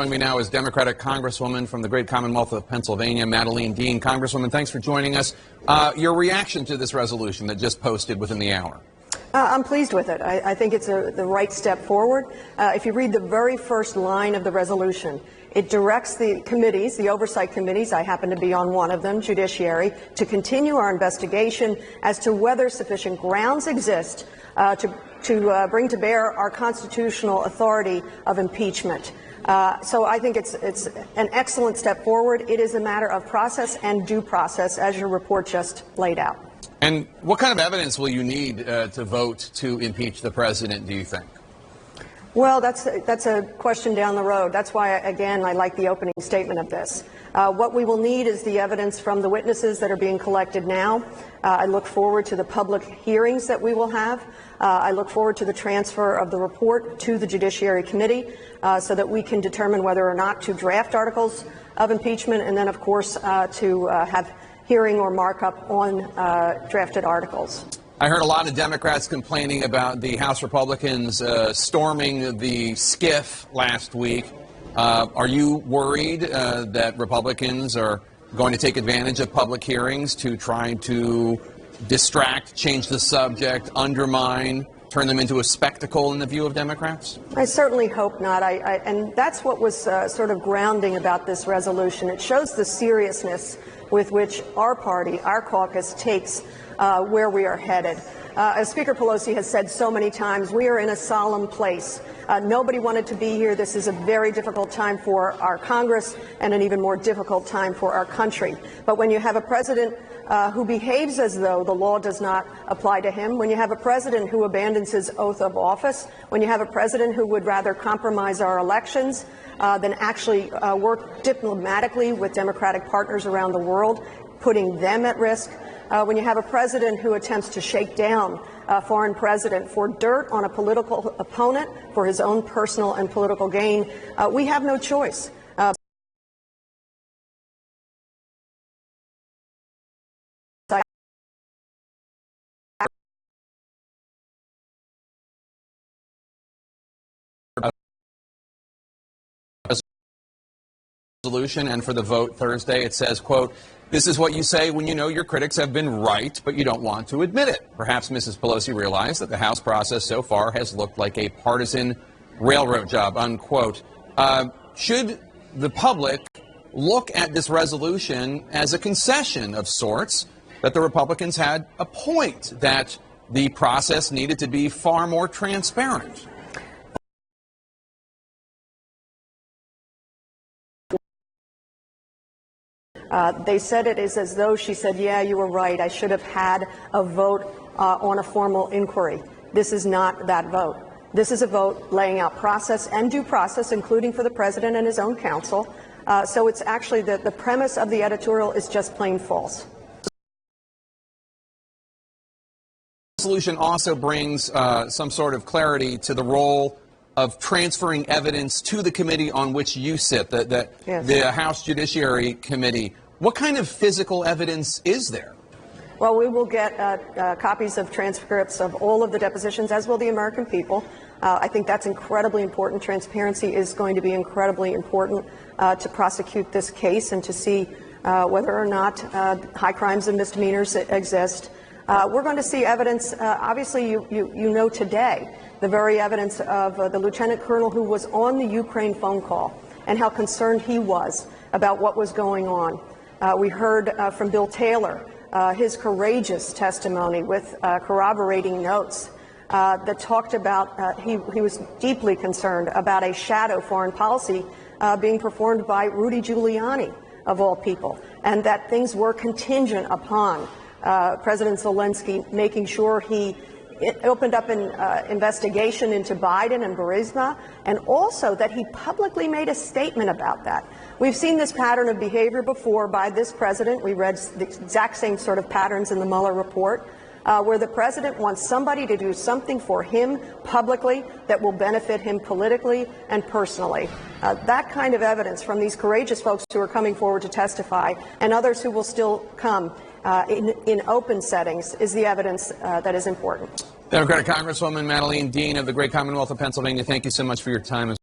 Joining me now is Democratic Congresswoman from the great Commonwealth of Pennsylvania, Madeleine Dean. Congresswoman, thanks for joining us. Your reaction to this resolution that just posted within the hour? I'm pleased with it. I think it's the right step forward. If you read the very first line of the resolution, it directs the committees, the oversight committees, I happen to be on one of them, Judiciary, to continue our investigation as to whether sufficient grounds exist to bring to bear our constitutional authority of impeachment. So I think it's an excellent step forward. It is a matter of process and due process, as your report just laid out. And what kind of evidence will you need to vote to impeach the president, do you think? Well, that's a question down the road. That's why, again, I like the opening statement of this. What we will need is the evidence from the witnesses that are being collected now. I look forward to the public hearings that we will have. I look forward to the transfer of the report to the Judiciary Committee so that we can determine whether or not to draft articles of impeachment, and then, of course, to have hearing or markup on drafted articles. I heard a lot of Democrats complaining about the House Republicans storming the SCIF last week. Are you worried that Republicans are going to take advantage of public hearings to try to distract, change the subject, undermine, turn them into a spectacle in the view of Democrats? I certainly hope not. And that's what was sort of grounding about this resolution. It shows the seriousness with which our party, our caucus, takes where we are headed. As Speaker Pelosi has said so many times, we are in a solemn place. Nobody wanted to be here. This is a very difficult time for our Congress and an even more difficult time for our country. But when you have a president who behaves as though the law does not apply to him, when you have a president who abandons his oath of office, when you have a president who would rather compromise our elections than actually work diplomatically with Democratic partners around the world, putting them at risk, when you have a president who attempts to shake down a foreign president for dirt on a political opponent for his own personal and political gain, we have no choice. Resolution, and for the vote Thursday, it says, quote, "This is what you say when you know your critics have been right, but you don't want to admit it." Perhaps Mrs. Pelosi realized that the House process so far has looked like a partisan railroad job, unquote. Should the public look at this resolution as a concession of sorts that the Republicans had a point, that the process needed to be far more transparent? They said it is as though she said, yeah, you were right. I should have had a vote on a formal inquiry. This is not that vote. This is a vote laying out process and due process, including for the president and his own counsel. So it's actually the premise of the editorial is just plain false. The resolution also brings some sort of clarity to the role of transferring evidence to the committee on which you sit, the House Judiciary Committee. What kind of physical evidence is there? Well, we will get copies of transcripts of all of the depositions, as will the American people. I think that's incredibly important. Transparency is going to be incredibly important to prosecute this case and to see whether or not high crimes and misdemeanors exist. We're going to see evidence, obviously, you know today, the very evidence of the lieutenant colonel who was on the Ukraine phone call and how concerned he was about what was going on. We heard from Bill Taylor, his courageous testimony with corroborating notes that talked about he was deeply concerned about a shadow foreign policy being performed by Rudy Giuliani, of all people, and that things were contingent upon President Zelensky making sure he opened up an investigation into Biden and Burisma, and also that he publicly made a statement about that. We've seen this pattern of behavior before by this president. We read the exact same sort of patterns in the Mueller report, where the president wants somebody to do something for him publicly that will benefit him politically and personally. That kind of evidence from these courageous folks who are coming forward to testify, and others who will still come in open settings, is the evidence that is important. Democratic Congresswoman Madeleine Dean of the great Commonwealth of Pennsylvania, thank you so much for your time.